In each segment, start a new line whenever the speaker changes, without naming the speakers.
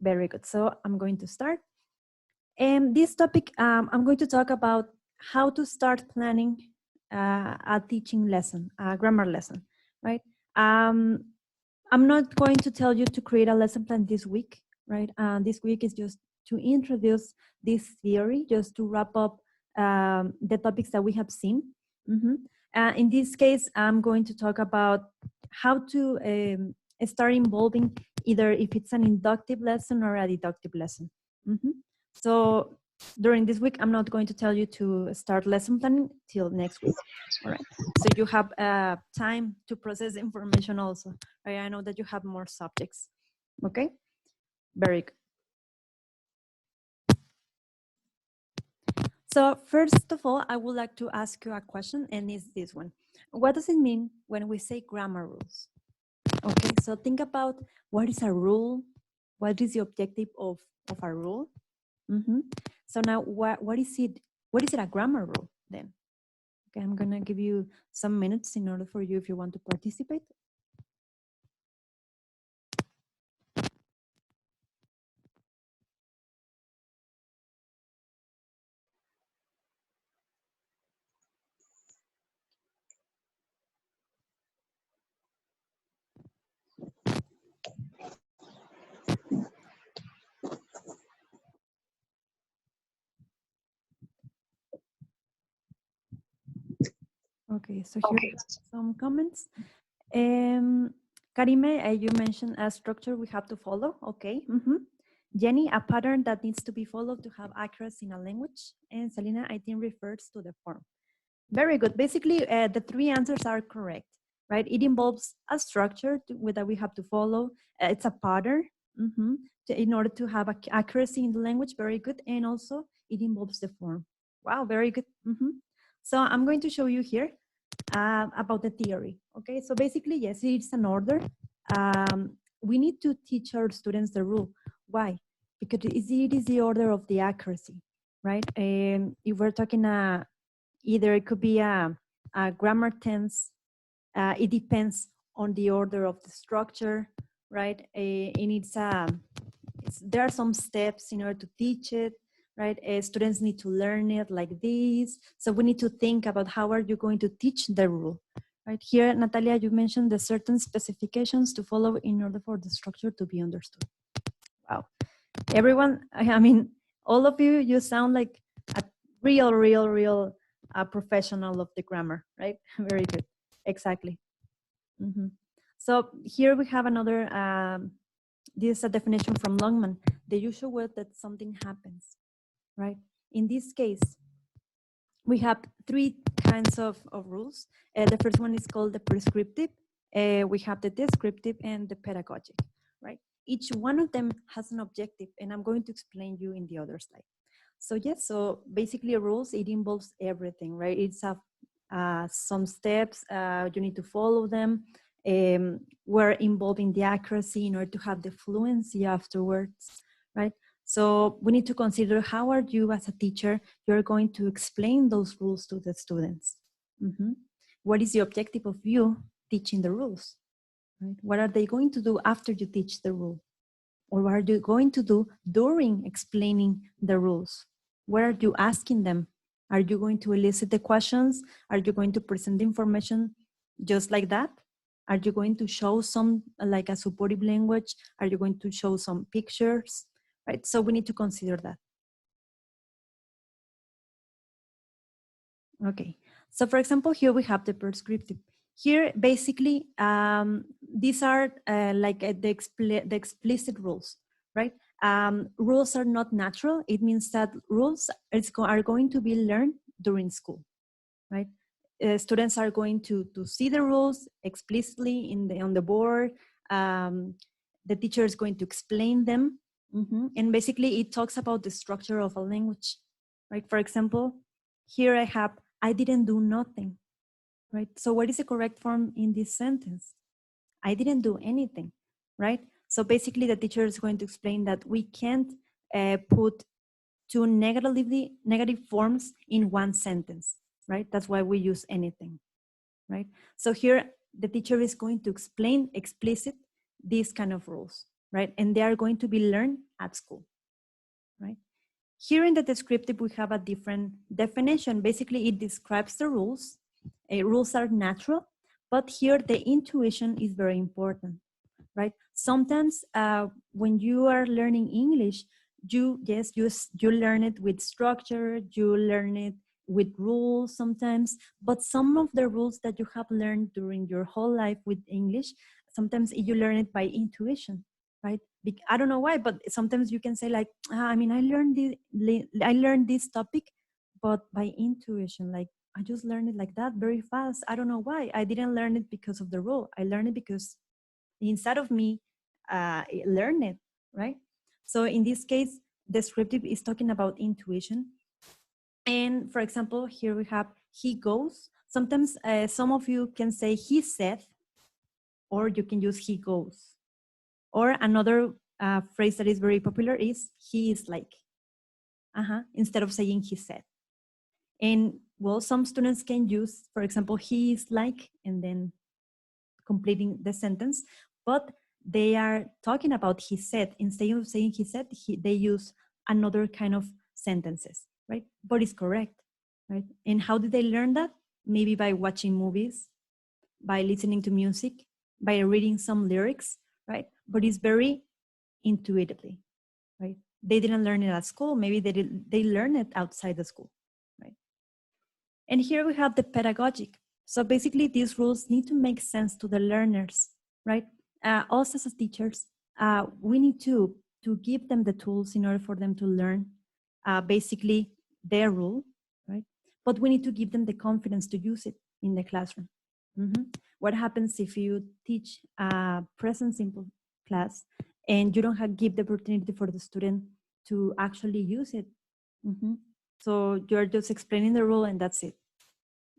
Very good. So I'm going to start. And this topic, I'm going to talk about how to start planning a teaching lesson, a grammar lesson, right? I'm not going to tell you to create a lesson plan this week, right? This week is just to introduce this theory, just to wrap up the topics that we have seen. In this case, I'm going to talk about how to start involving either if it's an inductive lesson or a deductive lesson. So during this week, I'm not going to tell you to start lesson planning till next week. All right. So you have time to process information also. Right? I know that you have more subjects. Okay. Very good. So first of all, I would like to ask you a question, and it's this one. What does it mean when we say grammar rules? Okay, so think about what is a rule? What is the objective of a rule? So now what is it? What is it a grammar rule then? Okay, I'm gonna give you some minutes in order for you if you want to participate. Okay, so here are some comments. Karime, you mentioned a structure we have to follow. Okay. Jenny, a pattern that needs to be followed to have accuracy in a language. And Selena, I think refers to the form. Very good. Basically, the three answers are correct, right? It involves a structure that we have to follow. It's a pattern in order to have accuracy in the language. Very good. And also, it involves the form. Wow, very good. So I'm going to show you here about the theory. Okay, so basically, yes, it's an order. We need to teach our students the rule. Why? Because it is the order of the accuracy, right? If we're talking either it could be a grammar tense. It depends on the order of the structure, right? And there are some steps in order to teach it, right? Students need to learn it like this. So we need to think about how are you going to teach the rule, right? Here, Natalia, you mentioned the certain specifications to follow in order for the structure to be understood. Wow. Everyone, I mean, all of you, you sound like a real professional of the grammar, right? Very good. Exactly. So here we have another, this is a definition from Longman, the usual way that something happens, right? In this case, we have three kinds of rules. The first one is called the prescriptive. We have the descriptive and the pedagogic, right? Each one of them has an objective, and I'm going to explain you in the other slide. So yes, so basically rules, it involves everything, right? It's some steps, you need to follow them. We're involving the accuracy in order to have the fluency afterwards, right? So we need to consider how are you as a teacher, you're going to explain those rules to the students. What is the objective of you teaching the rules, right? What are they going to do after you teach the rule? Or what are you going to do during explaining the rules? What are you asking them? Are you going to elicit the questions? Are you going to present the information just like that? Are you going to show some, like a supportive language? Are you going to show some pictures? Right, so we need to consider that. Okay, so for example, here we have the prescriptive. Here, basically, these are the explicit rules, right? Rules are not natural. It means that rules are going to be learned during school, right? Students are going to see the rules explicitly on the board. The teacher is going to explain them. And basically, it talks about the structure of a language, right? For example, here I have, I didn't do nothing, right? So what is the correct form in this sentence? I didn't do anything, right? So basically the teacher is going to explain that we can't put two negative forms in one sentence, right? That's why we use anything, right? So here the teacher is going to explain explicit these kind of rules, right? And they are going to be learned at school, right? Here in the descriptive, we have a different definition. Basically, it describes the rules. Rules are natural, but here the intuition is very important, right? Sometimes when you are learning English, you learn it with structure, you learn it with rules sometimes, but some of the rules that you have learned during your whole life with English, sometimes you learn it by intuition, right? I don't know why, but sometimes you can say like, I mean, I learned this topic, but by intuition, like I just learned it like that very fast. I don't know why. I didn't learn it because of the rule. I learned it because inside of me learn it, right? So in this case, descriptive is talking about intuition. And for example, here we have he goes. Sometimes some of you can say he said, or you can use he goes. Or another phrase that is very popular is he is like, instead of saying he said. And well, some students can use, for example, he is like, and then completing the sentence, but they are talking about he said. Instead of saying he said, they use another kind of sentences, right? But it's correct, right? And how did they learn that? Maybe by watching movies, by listening to music, by reading some lyrics, right? But it's very intuitively, right? They didn't learn it at school. Maybe they learned it outside the school, right? And here we have the pedagogic. So basically these rules need to make sense to the learners, right? Us as teachers, we need to give them the tools in order for them to learn basically their rule, right? But we need to give them the confidence to use it in the classroom. What happens if you teach a present simple class and you don't give the opportunity for the student to actually use it? So you're just explaining the rule and that's it.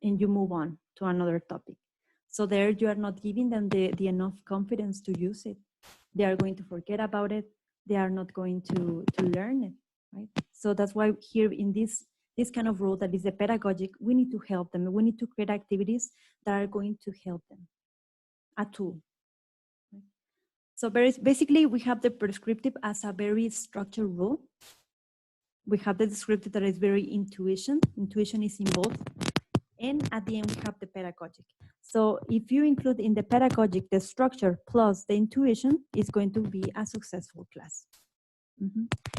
And you move on to another topic. So there you are not giving them the enough confidence to use it. They are going to forget about it. They are not going to learn it, right? So that's why here in this kind of role that is the pedagogic, we need to help them. We need to create activities that are going to help them, a tool. Right? So basically we have the prescriptive as a very structured rule. We have the descriptive that is very intuition. Intuition is involved. And at the end, we have the pedagogic. So if you include in the pedagogic the structure plus the intuition, it's going to be a successful class.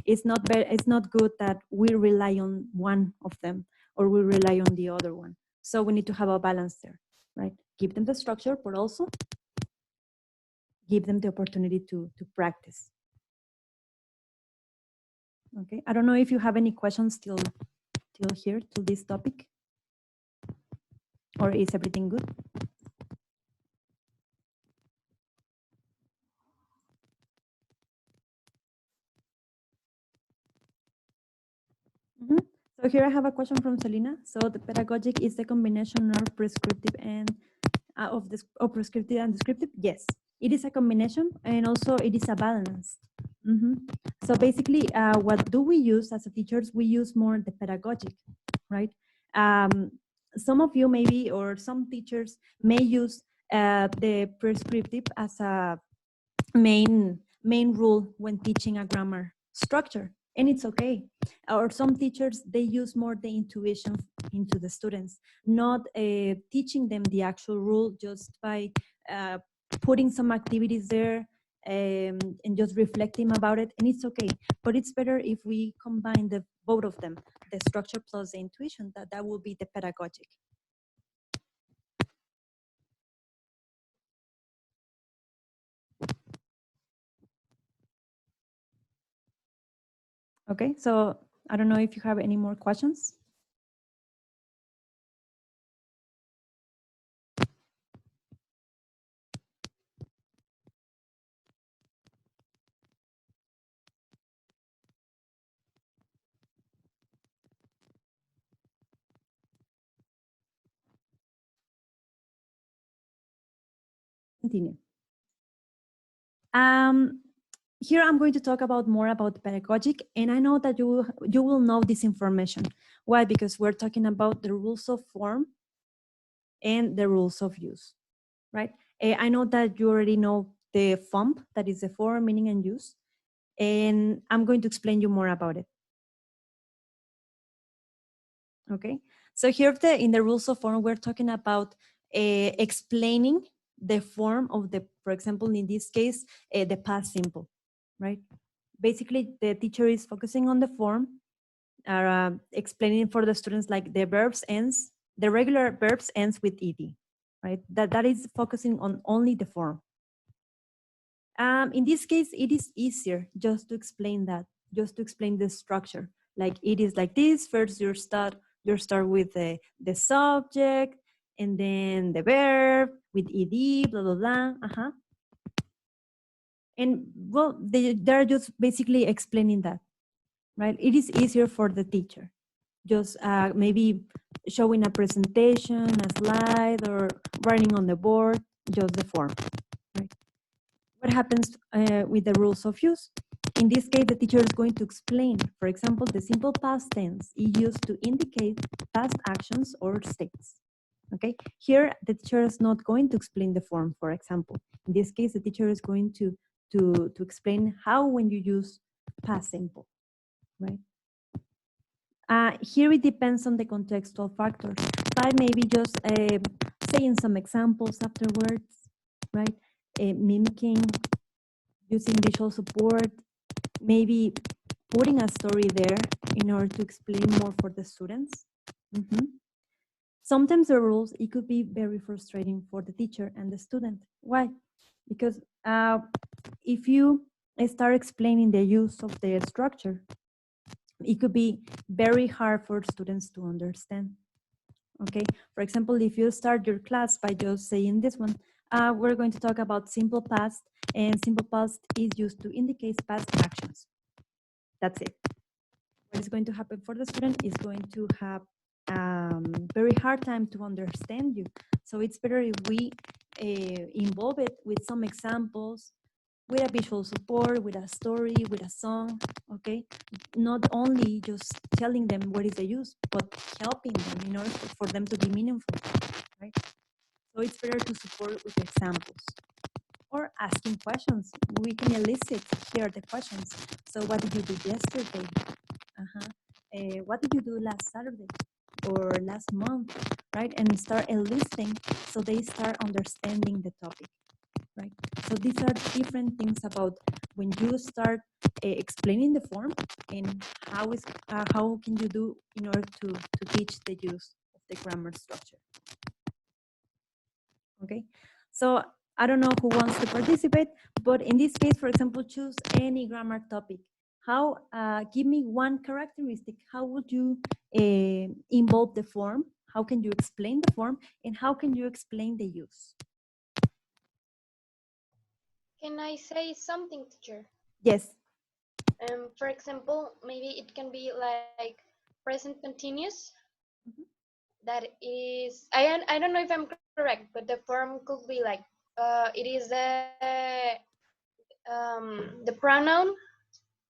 It's not good that we rely on one of them or we rely on the other one. So we need to have a balance there, right? Give them the structure, but also give them the opportunity to practice. Okay, I don't know if you have any questions till here, to this topic, or is everything good? So here I have a question from Selena. So the pedagogic is the combination of prescriptive and of prescriptive and descriptive. Yes, it is a combination, and also it is a balance. So basically, what do we use as a teachers? We use more the pedagogic, right? Some of you maybe, or some teachers may use the prescriptive as a main rule when teaching a grammar structure, and it's okay. Or some teachers, they use more the intuition into the students, not teaching them the actual rule just by putting some activities there and just reflecting about it, and it's okay. But it's better if we combine the both of them, the structure plus the intuition. That will be the pedagogic. Okay, so I don't know if you have any more questions. Continue. Here I'm going to talk about more about pedagogic, and I know that you will know this information. Why? Because we're talking about the rules of form and the rules of use, right? I know that you already know the FOMP, that is the form, meaning, and use. And I'm going to explain you more about it. Okay, so here in the rules of form, we're talking about explaining the form of the, for example, in this case, the past simple, right? Basically, the teacher is focusing on the form, explaining for the students like the verbs ends, the regular verbs ends with ed, right? That is focusing on only the form. In this case, it is easier just to explain that, just to explain the structure. Like it is like this. First, you start with the subject, and then the verb with ed, blah blah blah. And well, they're just basically explaining that, right? It is easier for the teacher. Just maybe showing a presentation, a slide, or writing on the board, just the form. Right? What happens with the rules of use? In this case, the teacher is going to explain, for example, the simple past tense is used to indicate past actions or states. Okay, here the teacher is not going to explain the form, for example. In this case, the teacher is going to explain how when you use past simple, right? Here it depends on the contextual factors, but maybe just saying some examples afterwards, right? Mimicking, using visual support, maybe putting a story there in order to explain more for the students. Sometimes the rules, it could be very frustrating for the teacher and the student. Why? Because if you start explaining the use of the structure, it could be very hard for students to understand. Okay, for example, if you start your class by just saying this one, we're going to talk about simple past, and simple past is used to indicate past actions. That's it. What is going to happen for the student is going to have very hard time to understand you. So it's better if we involve it with some examples, with a visual support, with a story, with a song, okay? Not only just telling them what is the use, but helping them in order for them to be meaningful, right? So it's better to support with examples or asking questions. We can elicit here the questions. So what did you do yesterday? What did you do last Saturday or last month, right? And start eliciting so they start understanding the topic. Right. So these are different things about when you start explaining the form and how can you do in order to teach the use of the grammar structure. Okay. So I don't know who wants to participate, but in this case, for example, choose any grammar topic. How, give me one characteristic. How would you involve the form? How can you explain the form? And how can you explain the use?
Can I say something, teacher?
Yes.
For example, maybe it can be like present continuous. That is, I don't know if I'm correct, but the form could be like, it is the pronoun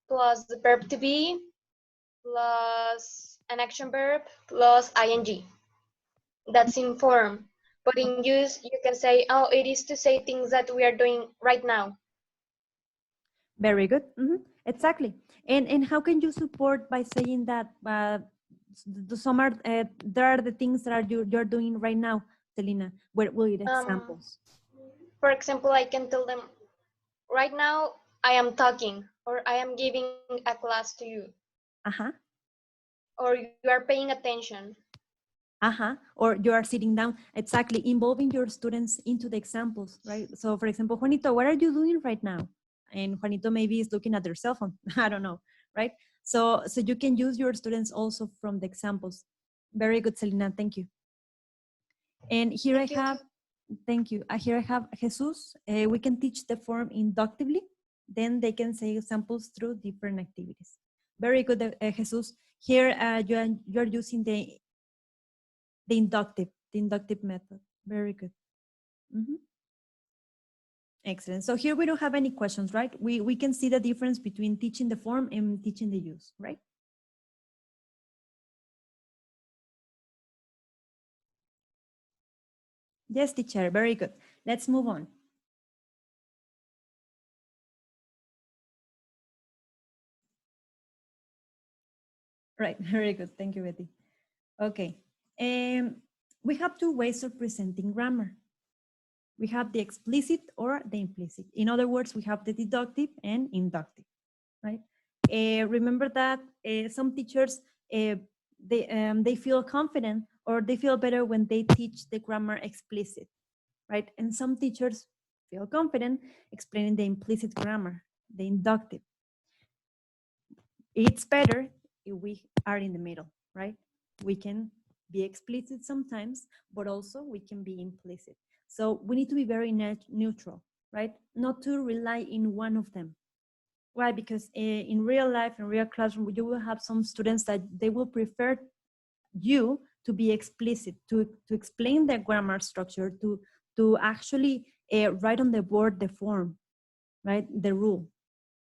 plus the verb to be plus an action verb plus ing. That's in form. But in use, you can say, oh, it is to say things that we are doing right now.
Very good. Exactly. And how can you support by saying that some are there are the things that are you're doing right now, Selena? Where will you examples?
For example, I can tell them, right now I am talking, or I am giving a class to you, or you are paying attention.
Or you are sitting down. Exactly. Involving your students into the examples, right? So for example, Juanito, what are you doing right now? And Juanito maybe is looking at their cell phone. I don't know, right? So you can use your students also from the examples. Very good, Selena. Thank you. And here
Thank
I
you.
have, thank you. Here I have Jesus. We can teach the form inductively. Then they can say examples through different activities. Very good, Jesus. Here you are using the inductive method. Very good. Excellent. So here we don't have any questions, right? We can see the difference between teaching the form and teaching the use, right? Yes, teacher. Very good. Let's move on. Right, very good. Thank you, Betty. Okay. We have two ways of presenting grammar. We have the explicit or the implicit. In other words, we have the deductive and inductive, right? Remember that some teachers, they feel confident or they feel better when they teach the grammar explicit, right? And some teachers feel confident explaining the implicit grammar, the inductive. It's better if we are in the middle, right? We can be explicit sometimes, but also we can be implicit. So we need to be very neutral, right? Not to rely in one of them. Why? Because in real life, in real classroom, you will have some students that they will prefer you to be explicit, to explain the grammar structure, to actually write on the board the form, right? The rule,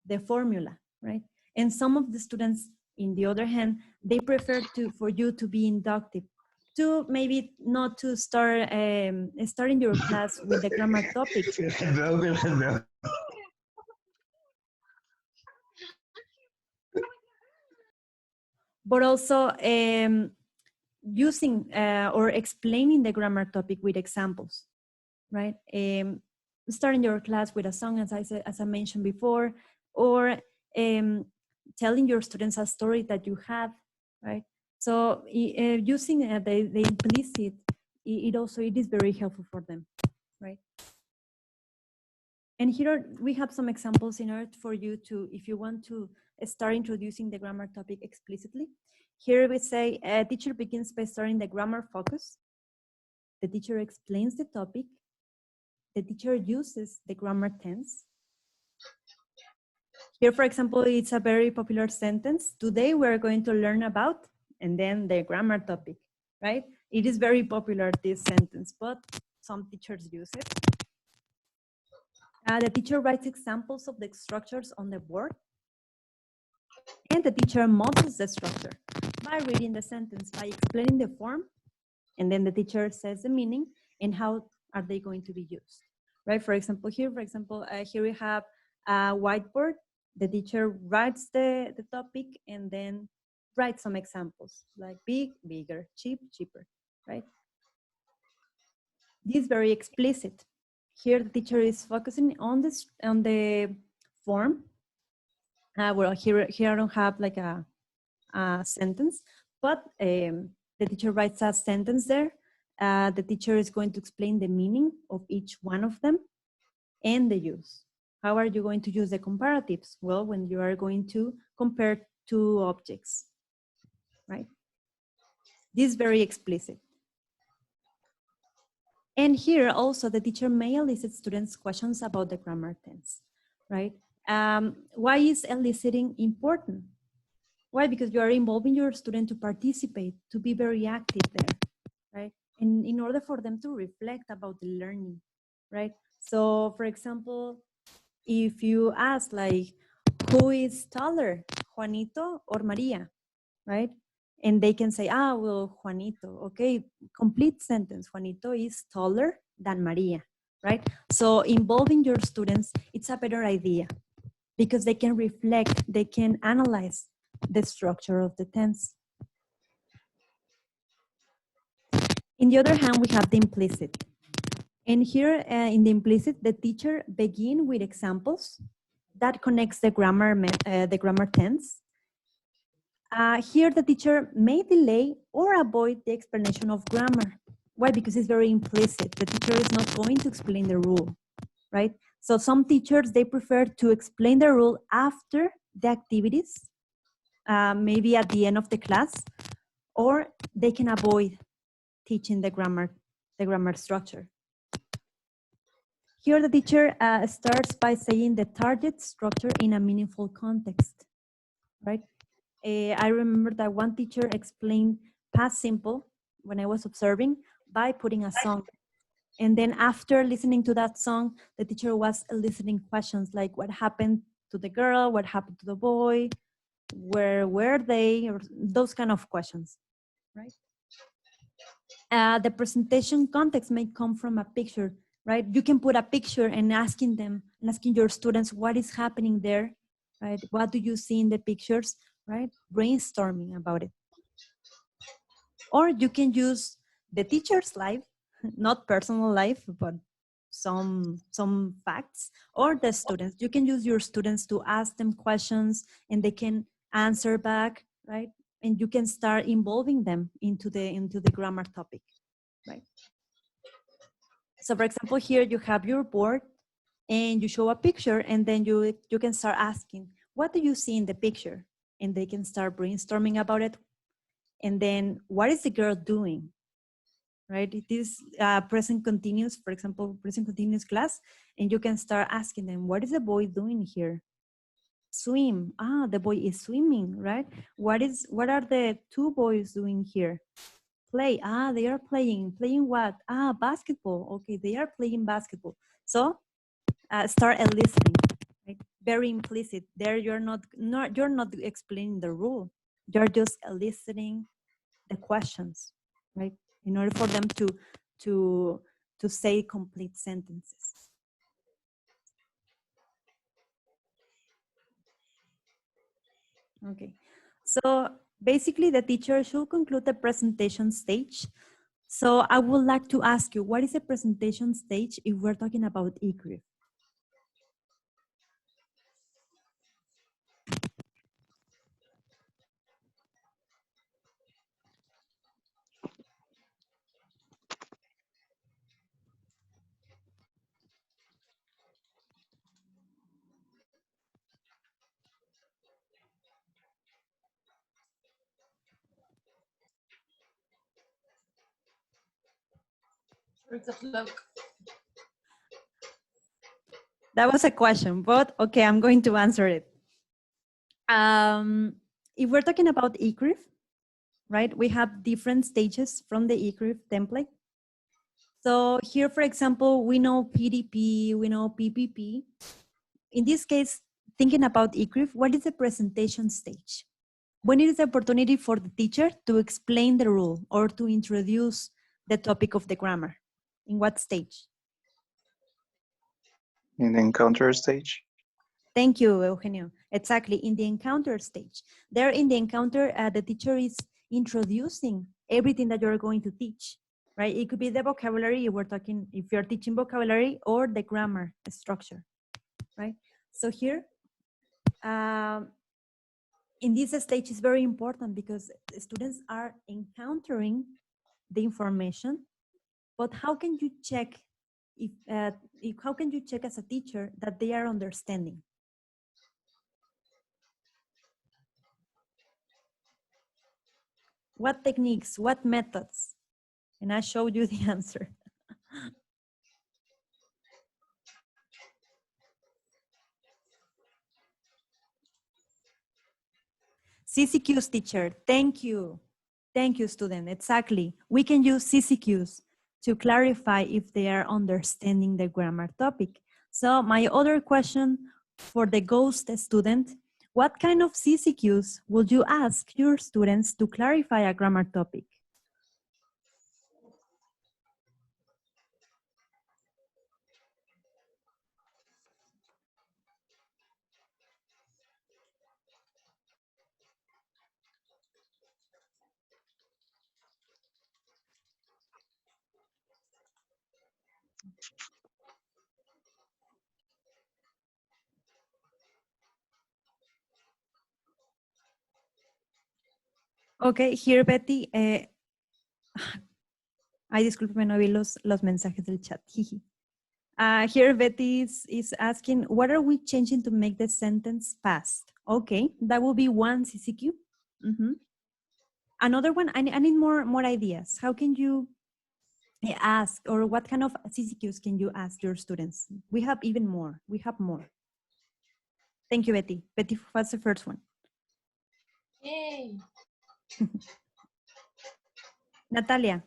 the formula, right? And some of the students, in the other hand, they prefer for you to be inductive, to maybe not to starting your class with the grammar topic, but also using or explaining the grammar topic with examples, right? Starting your class with a song, as I mentioned before, or telling your students a story that you have, right? So using the implicit, it is very helpful for them, right? And here we have some examples in order for you to, if you want to start introducing the grammar topic explicitly. Here we say, a teacher begins by starting the grammar focus. The teacher explains the topic. The teacher uses the grammar tense. Here, for example, it's a very popular sentence. Today we're going to learn about, and then the grammar topic, right? It is very popular, this sentence, but some teachers use it. The teacher writes examples of the structures on the board, and the teacher models the structure by reading the sentence, by explaining the form, and then the teacher says the meaning and how are they going to be used, right? For example, here we have a whiteboard. The teacher writes the topic and then writes some examples like big, bigger, cheap, cheaper, right? This is very explicit. Here the teacher is focusing on the form. Well, here I don't have like a sentence, but the teacher writes a sentence there. The teacher is going to explain the meaning of each one of them and the use. How are you going to use the comparatives? Well, when you are going to compare two objects, right? This is very explicit. And here also the teacher may elicit students questions about the grammar tense, right? Why is eliciting important? Why? Because you are involving your student to participate, to be very active there, right? And in order for them to reflect about the learning, right? So for example, if you ask like, who is taller, Juanito or Maria, right? And they can say, well, Juanito, okay, complete sentence, Juanito is taller than Maria, right? So involving your students, it's a better idea because they can reflect, they can analyze the structure of the tense. In the other hand, we have the implicit. And here in the implicit, the teacher begins with examples that connects the grammar tense. Here, the teacher may delay or avoid the explanation of grammar. Why? Because it's very implicit. The teacher is not going to explain the rule, right? So some teachers, they prefer to explain the rule after the activities, maybe at the end of the class, or they can avoid teaching the grammar structure. Here, the teacher starts by saying the target structure in a meaningful context, right? I remember that one teacher explained past simple when I was observing by putting a song. And then after listening to that song, the teacher was eliciting questions like what happened to the girl, what happened to the boy, where were they, or those kind of questions, right? The presentation context may come from a picture, right? You can put a picture and asking your students what is happening there, right? What do you see in the pictures? right? Brainstorming about it. Or you can use the teacher's life, not personal life, but some facts, or the students. You can use your students to ask them questions and they can answer back, right? And you can start involving them into the grammar topic, right? So for example, here you have your board and you show a picture, and then you can start asking, what do you see in the picture? And they can start brainstorming about it. And then what is the girl doing? Right? It is present continuous, for example, present continuous class, and you can start asking them, what is the boy doing here? Swim. Ah, the boy is swimming, right? What are the two boys doing here? Play. Ah, they are playing. Playing what? Ah, basketball. Okay, they are playing basketball. So start listening. Right? Very implicit. There, you're not explaining the rule. You're just listening the questions, right? In order for them to to say complete sentences. Okay. So basically, the teacher should conclude the presentation stage. So I would like to ask you, what is a presentation stage if we're talking about ECRIF? That was a question, but okay, I'm going to answer it. If we're talking about ECRIF, right, we have different stages from the ECRIF template. So here, for example, we know PDP, we know PPP. In this case, thinking about ECRIF, what is the presentation stage? When it is the opportunity for the teacher to explain the rule or to introduce the topic of the grammar? In what stage?
In the encounter stage.
Thank you, Eugenio. Exactly, in the encounter stage. There in the encounter, the teacher is introducing everything that you're going to teach, right? It could be the vocabulary, if you're teaching vocabulary, or the grammar structure, right? So here, in this stage is very important because students are encountering the information, but how can you check how can you check as a teacher that they are understanding? What techniques, what methods? And I showed you the answer. CCQs, teacher. Thank you. Thank you, student. Exactly. We can use CCQs to clarify if they are understanding the grammar topic. So my other question for the ghost student, what kind of CCQs would you ask your students to clarify a grammar topic? Okay, here Betty, ay, discúlpeme, no vi los mensajes del chat. Here Betty is asking, what are we changing to make the sentence fast? Okay, that will be one CCQ. Another one, I need more ideas. How can you ask, or what kind of CCQs can you ask your students? We have even more. We have more. Thank you, Betty. Betty, what's the first one?
Yay.
Natalia,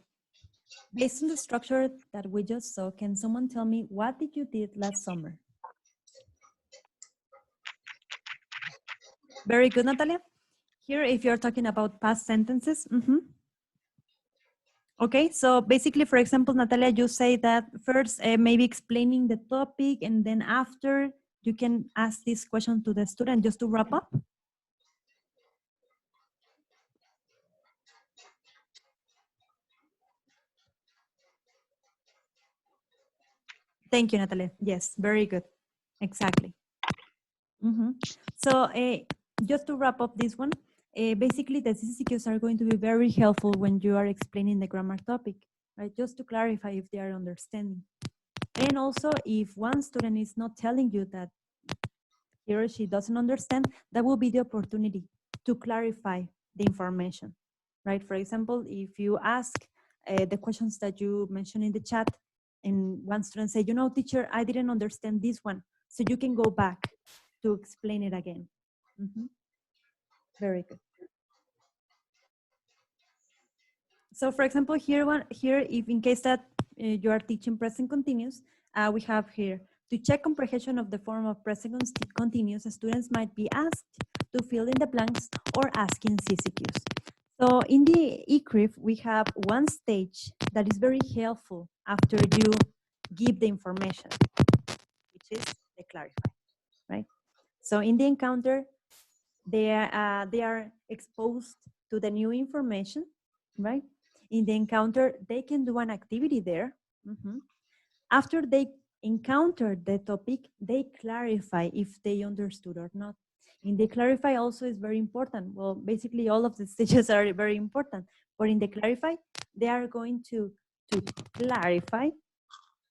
based on the structure that we just saw, can someone tell me what did you did last summer? Very good, Natalia. Here, if you're talking about past sentences, okay, so basically, for example, Natalia, you say that first, maybe explaining the topic, and then after, you can ask this question to the student just to wrap up. Thank you, Natalie. Yes, very good. Exactly. So just to wrap up this one, basically the CCQs are going to be very helpful when you are explaining the grammar topic, right? Just to clarify if they are understanding. And also if one student is not telling you that he or she doesn't understand, that will be the opportunity to clarify the information, right? For example, if you ask the questions that you mentioned in the chat, and one student say, teacher, I didn't understand this one. So you can go back to explain it again. Very good. So for example, here, if in case that you are teaching present continuous, we have here, to check comprehension of the form of present continuous, students might be asked to fill in the blanks or asking CCQs. So in the ECRIF, we have one stage that is very helpful after you give the information, which is the clarify, right? So in the encounter, they are exposed to the new information, right? In the encounter, they can do an activity there. After they encounter the topic, they clarify if they understood or not. In the clarify also is very important. Well, basically all of the stages are very important, but in the clarify, they are going to clarify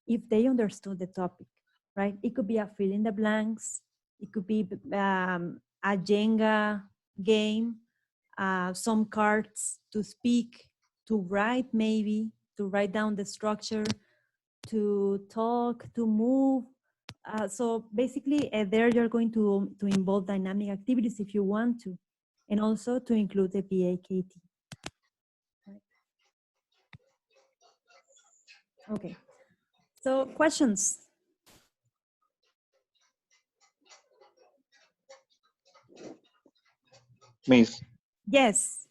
if they understood the topic, right? It could be a fill in the blanks. It could be a Jenga game, some cards to speak, to write maybe, to write down the structure, to talk, to move. So basically there you're going to involve dynamic activities if you want to, and also to include the PAKT. Right. Okay, so questions?
Miss,
Yes.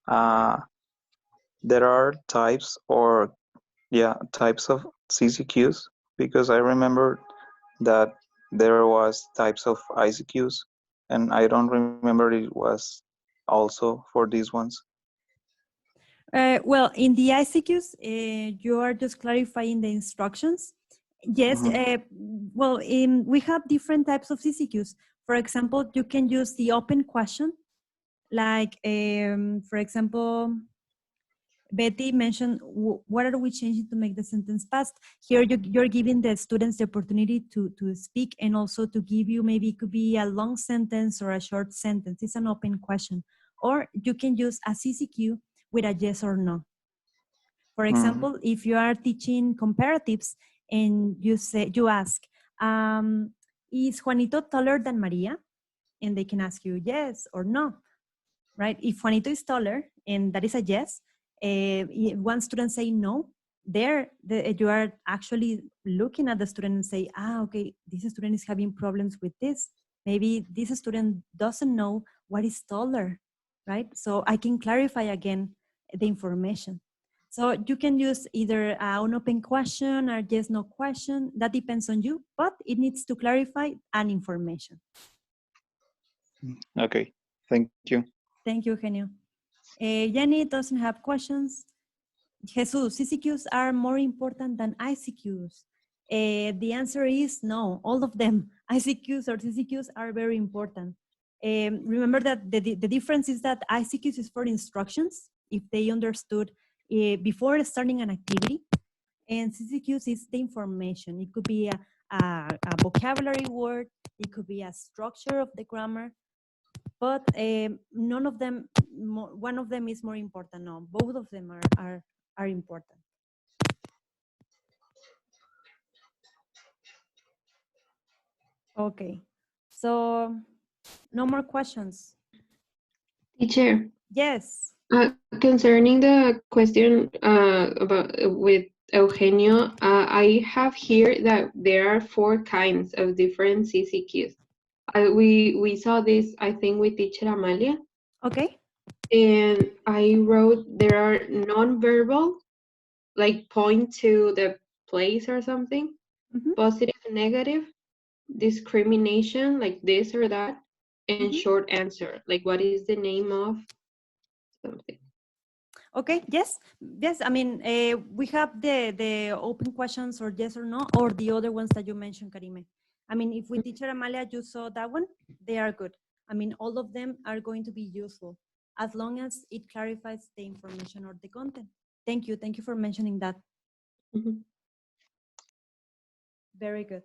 there are types of CCQs, because I remember that there was types of ICQs, and I don't remember it was also for these ones.
Well, in the ICQs, you are just clarifying the instructions. Yes, well, we have different types of CCQs. For example, you can use the open question, like, for example, Betty mentioned, what are we changing to make the sentence past? Here, you're giving the students the opportunity to speak, and also to give you, maybe it could be a long sentence or a short sentence. It's an open question. Or you can use a CCQ with a yes or no. For example, if you are teaching comparatives and you ask, is Juanito taller than Maria? And they can ask you yes or no, right? If Juanito is taller and that is a yes, one student say no, you are actually looking at the student and say, okay, this student is having problems with this. Maybe this student doesn't know what is taller, right? So I can clarify again the information. So you can use either an open question or yes, no question. That depends on you, but it needs to clarify an information.
Okay, thank you.
Thank you, Eugenio. Jenny doesn't have questions. Jesus, CCQs are more important than ICQs. The answer is no, all of them. ICQs or CCQs are very important. Remember that the difference is that ICQs is for instructions, if they understood before starting an activity, and CCQs is the information. It could be a vocabulary word, it could be a structure of the grammar, but none of them, one of them is more important. No, both of them are important. Okay, so no more questions.
Teacher.
Yes.
Concerning the question about with Eugenio, I have here that there are 4 kinds of different CCQs. We saw this, I think, with teacher Amalia.
Okay.
And I wrote there are non-verbal, like point to the place or something, positive and negative, discrimination, like this or that, and short answer, like what is the name of something.
Okay, yes, yes. I mean, we have the open questions or yes or no, or the other ones that you mentioned, Karime. I mean, if with teacher Amalia, you saw that one, they are good. I mean, all of them are going to be useful as long as it clarifies the information or the content. Thank you. Thank you for mentioning that.
Mhm.
Very good.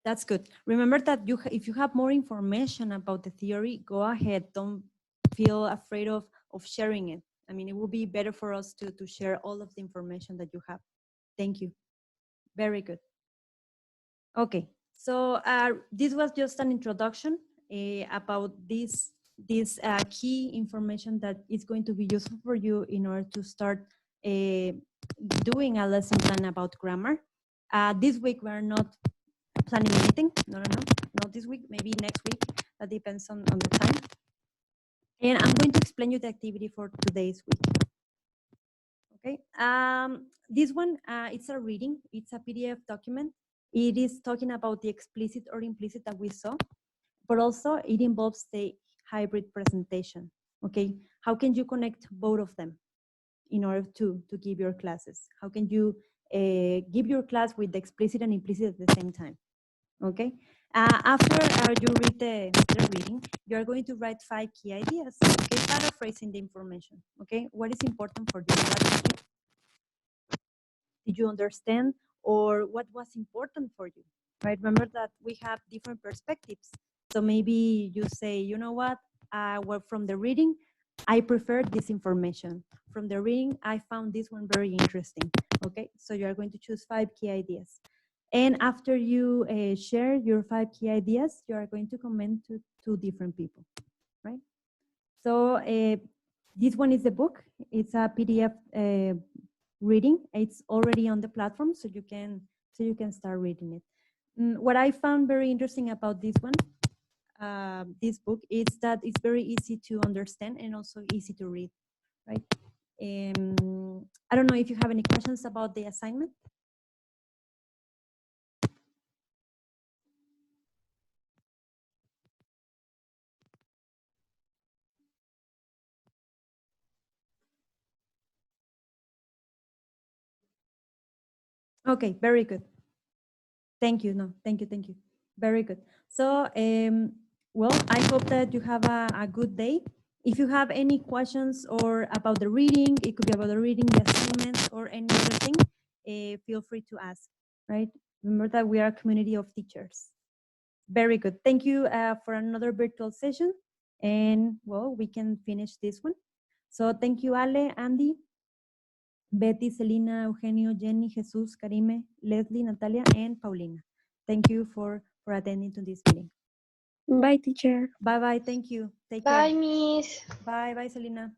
That's good. Remember that if you have more information about the theory, go ahead. Don't feel afraid of sharing it. I mean, it will be better for us to share all of the information that you have. Thank you. Very good. Okay, so this was just an introduction about this key information that is going to be useful for you in order to start doing a lesson plan about grammar. This week we're not planning anything. No, not this week. Maybe next week. That depends on the time. And I'm going to explain you the activity for today's week. Okay. This one, it's a reading. It's a PDF document. It is talking about the explicit or implicit that we saw, but also it involves the hybrid presentation. Okay. How can you connect both of them in order to give your classes? How can you give your class with the explicit and implicit at the same time? Okay. After you read the reading, you are going to write 5 key ideas. Okay, paraphrasing the information. Okay, what is important for you? What did you understand, or what was important for you? Right. Remember that we have different perspectives. So maybe you say, you know what? Well, from the reading, I prefer this information. From the reading, I found this one very interesting. Okay, so you are going to choose 5 key ideas. And after you share your 5 key ideas, you are going to comment to 2 different people, right? So this one is the book. It's a PDF reading. It's already on the platform, so you can start reading it. What I found very interesting about this one, this book, is that it's very easy to understand and also easy to read, right? I don't know if you have any questions about the assignment. Okay, very good. Thank you. No, thank you. Thank you. Very good. So, well, I hope that you have a good day. If you have any questions or about the reading, it could be about the reading, the assignments, or any other thing, feel free to ask, right? Remember that we are a community of teachers. Very good. Thank you for another virtual session. And, well, we can finish this one. So thank you, Ale, Andy, Betty, Selena, Eugenio, Jenny, Jesus, Karime, Leslie, Natalia, and Paulina. Thank you for attending to this meeting.
Bye, teacher.
Bye-bye. Thank you. Take
Bye,
care.
Miss.
Bye. Bye, Selena.